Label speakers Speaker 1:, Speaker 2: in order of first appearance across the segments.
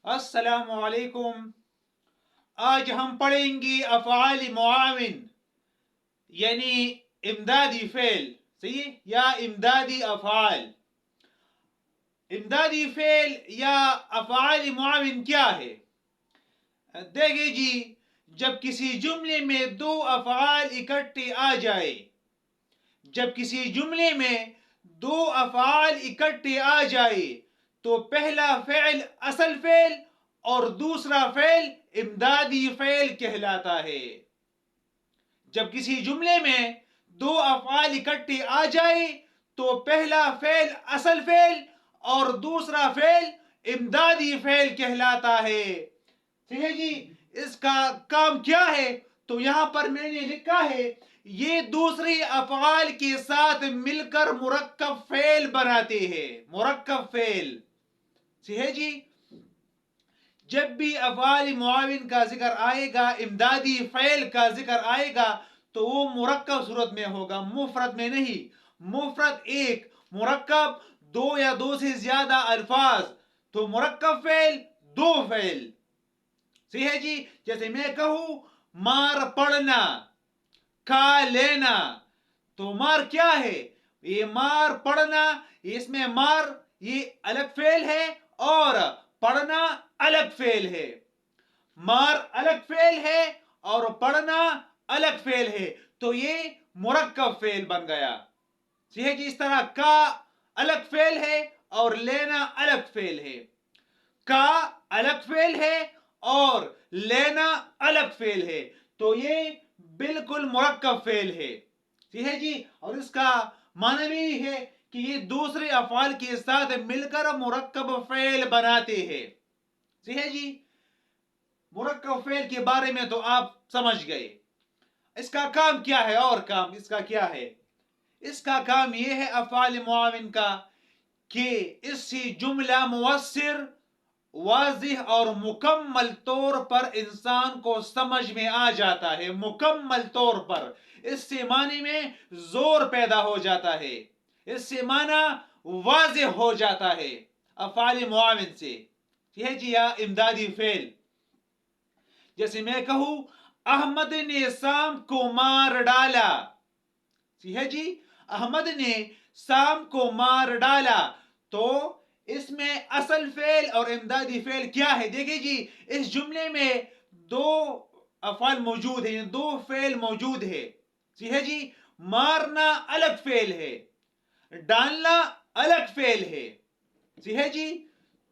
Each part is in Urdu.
Speaker 1: السلام علیکم۔ آج ہم پڑھیں گے افعال معاون یعنی امدادی فعل، صحیح یا امدادی افعال۔ امدادی فعل یا افعال معاون کیا ہے؟ دیکھیں جی، جب کسی جملے میں دو افعال اکٹھے آ جائے، جب کسی جملے میں دو افعال اکٹھے آ جائے تو پہلا فعل اصل فعل اور دوسرا فعل امدادی فعل کہلاتا ہے۔ جب کسی جملے میں دو افعال اکٹھے آ جائے تو پہلا فعل اصل فعل اور دوسرا فعل امدادی فعل کہلاتا ہے۔ ٹھیک ہے جی، اس کا کام کیا ہے؟ تو یہاں پر میں نے لکھا ہے، یہ دوسری افعال کے ساتھ مل کر مرکب فعل بناتے ہیں۔ مرکب فعل، ٹھیک ہے جی، جب بھی افعال معاون کا ذکر آئے گا، امدادی فعل کا ذکر آئے گا تو وہ مرکب صورت میں ہوگا، مفرد میں نہیں۔ مفرد ایک، مرکب دو یا دو سے زیادہ الفاظ، تو مرکب فعل دو فعل، صحیح ہے جی۔ جیسے میں کہوں مار پڑنا، کھا لینا، تو مار کیا ہے؟ یہ مار پڑنا، اس میں مار یہ الگ فعل ہے اور پڑھنا الگ فعل ہے۔ مار الگ فعل ہے اور پڑھنا الگ فعل ہے، تو یہ مرکب فعل بن گیا، ٹھیک ہے جی۔ اس طرح کا الگ فعل ہے اور لینا الگ فعل ہے۔ کا الگ فعل ہے اور لینا الگ فعل ہے، تو یہ بالکل مرکب فعل ہے، ٹھیک ہے جی۔ اور اس کا معنی بھی ہے کہ یہ دوسرے افعال کے ساتھ مل کر مرکب فعل بناتے ہیں، ٹھیک ہے جی۔ مرکب فعل کے بارے میں تو آپ سمجھ گئے۔ اس کا کام کیا ہے؟ اور کام اس کا کیا ہے؟ اس کا کام یہ ہے افعال معاون کا کہ اس سے جملہ مؤثر، واضح اور مکمل طور پر انسان کو سمجھ میں آ جاتا ہے۔ مکمل طور پر، اس سے معنی میں زور پیدا ہو جاتا ہے، اس سے معنی واضح ہو جاتا ہے افعال معاون سے، ٹھیک ہے جی۔ یا امدادی فعل، جیسے میں کہوں احمد نے سام کو مار ڈالا، ٹھیک ہے جی، احمد نے سام کو مار ڈالا، تو اس میں اصل فعل اور امدادی فعل کیا ہے؟ دیکھیں جی، اس جملے میں دو افعال موجود ہیں، دو فعل موجود ہے، ٹھیک ہے جی۔ مارنا الگ فعل ہے، ڈالنا الگ فعل ہے، ٹھیک ہے جی۔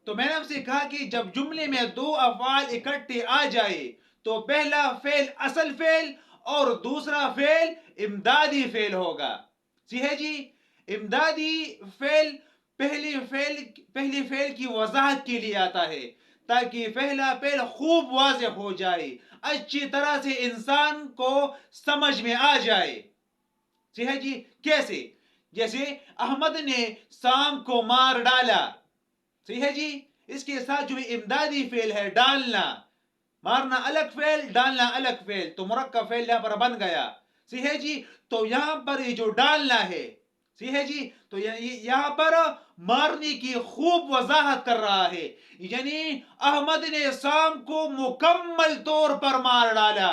Speaker 1: تو میں نے آپ سے کہا کہ جب جملے میں دو افعال اکٹھے آ جائے تو پہلا فعل اصل فعل اور دوسرا فعل امدادی فعل ہوگا، ٹھیک ہے جی۔ امدادی فعل پہلی فعل کی وضاحت کے لیے آتا ہے تاکہ پہلا فعل خوب واضح ہو جائے، اچھی طرح سے انسان کو سمجھ میں آ جائے، ٹھیک ہے جی۔ کیسے؟ جیسے احمد نے سام کو مار ڈالا، ٹھیک ہے جی، اس کے ساتھ جو امدادی فعل ہے ڈالنا، مارنا الگ فعل، ڈالنا الگ فعل، تو مرکب فعل یہاں پر بن گیا، ٹھیک ہے جی۔ تو یہاں پر یہ جو ڈالنا ہے، ٹھیک ہے جی، تو یہاں پر مارنے کی خوب وضاحت کر رہا ہے، یعنی احمد نے سام کو مکمل طور پر مار ڈالا،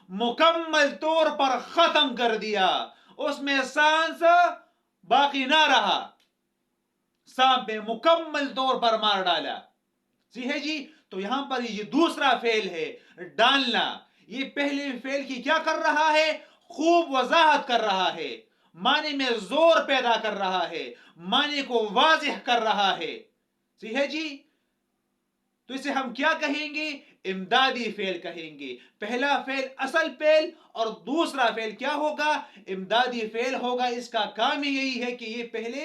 Speaker 1: مکمل طور پر ختم کر دیا، اس میں سانس باقی نہ رہا، سام پہ مکمل طور پر مار ڈالا، ٹھیک ہے جی۔ تو یہاں پر یہ دوسرا فعل ہے ڈالنا، یہ پہلے فعل کی کیا کر رہا ہے؟ خوب وضاحت کر رہا ہے، معنی میں زور پیدا کر رہا ہے، معنی کو واضح کر رہا ہے، ٹھیک ہے جی۔ تو اسے ہم کیا کہیں گے؟ امدادی فعل کہیں گے۔ پہلا فعل اصل فعل اور دوسرا فعل کیا ہوگا؟ امدادی فعل ہوگا۔ اس کا کام ہی یہی ہے کہ یہ پہلے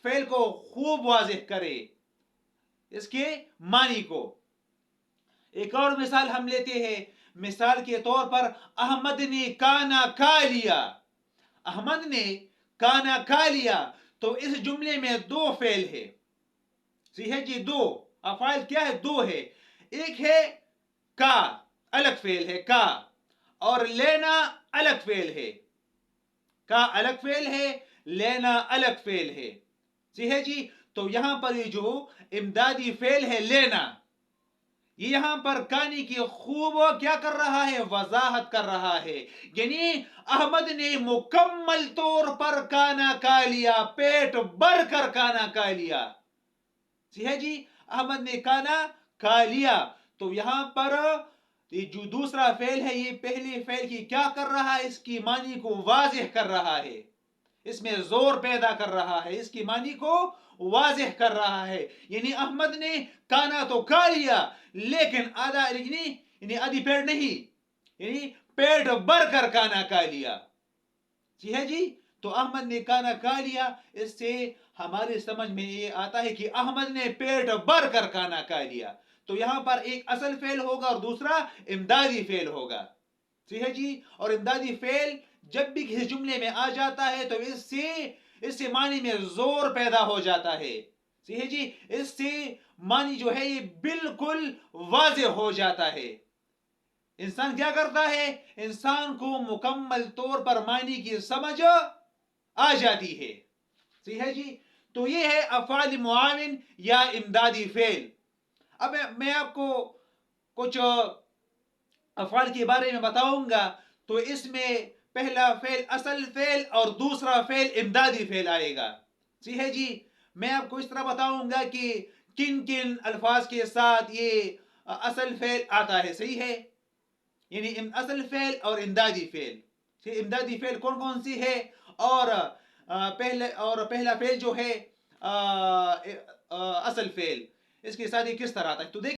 Speaker 1: فعل کو خوب واضح کرے، اس کے معنی کو۔ ایک اور مثال ہم لیتے ہیں، مثال کے طور پر احمد نے کانا کھا لیا، احمد نے کانا کھا لیا، تو اس جملے میں دو فعل ہے، ٹھیک ہے جی، دو افعال کیا ہے؟ دو ہے، ایک ہے کا، الگ فعل ہے کا، اور لینا الگ فعل ہے، کا الگ فعل ہے، لینا الگ فعل ہے، ٹھیک ہے جی۔ تو یہاں پر یہ جو امدادی فعل ہے لینا، یہ یہاں پر کہانی کی خوب کیا کر رہا ہے؟ وضاحت کر رہا ہے. یعنی احمد نے مکمل طور پر کھانا کھا لیا، پیٹ بھر کر کھانا کھا لیا. ٹھیک ہے جی، احمد نے کھانا کھا لیا. تو یہاں پر یہ جو دوسرا فعل ہے، یہ پہلے فعل کی کیا کر رہا ہے؟ اس کی معنی کو واضح کر رہا ہے، اس میں زور پیدا کر رہا ہے، اس کی معنی کو واضح کر رہا ہے. یعنی احمد نے کھانا تو کھا لیا لیکن یعنی آدھی پیٹ نہیں، یعنی پیٹ بھر کر کھانا کھا لیا. جی ہے جی. تو احمد نے کھانا کھا لیا، اس سے ہمارے سمجھ میں یہ آتا ہے کہ احمد نے پیٹ بھر کر کھانا کھا لیا. تو یہاں پر ایک اصل فعل ہوگا اور دوسرا امدادی فعل ہوگا. ٹھیک ہے جی. اور امدادی فعل جب بھی کسی جملے میں آ جاتا ہے تو اس سے معنی میں زور پیدا ہو جاتا ہے. ٹھیک ہے جی. اس سے معنی جو ہے یہ بالکل واضح ہو جاتا ہے. انسان کیا کرتا ہے؟ انسان کو مکمل طور پر معنی کی سمجھ آ جاتی ہے. ٹھیک ہے جی. تو یہ ہے افعال معاون یا امدادی فعل. اب میں آپ کو کچھ افعال کے بارے میں بتاؤں گا. تو اس میں پہلا فعل اصل فعل اور دوسرا فعل امدادی فعل آئے گا. ٹھیک ہے جی. میں آپ کو اس طرح بتاؤں گا کہ کن کن الفاظ کے ساتھ یہ اصل فعل آتا ہے. صحیح ہے. یعنی اصل فعل اور امدادی فعل. امدادی فعل کون کون سی ہے اور پہلا فعل جو ہے اصل فعل، اس کے ساتھ یہ کس طرح آتا ہے. تو دیکھ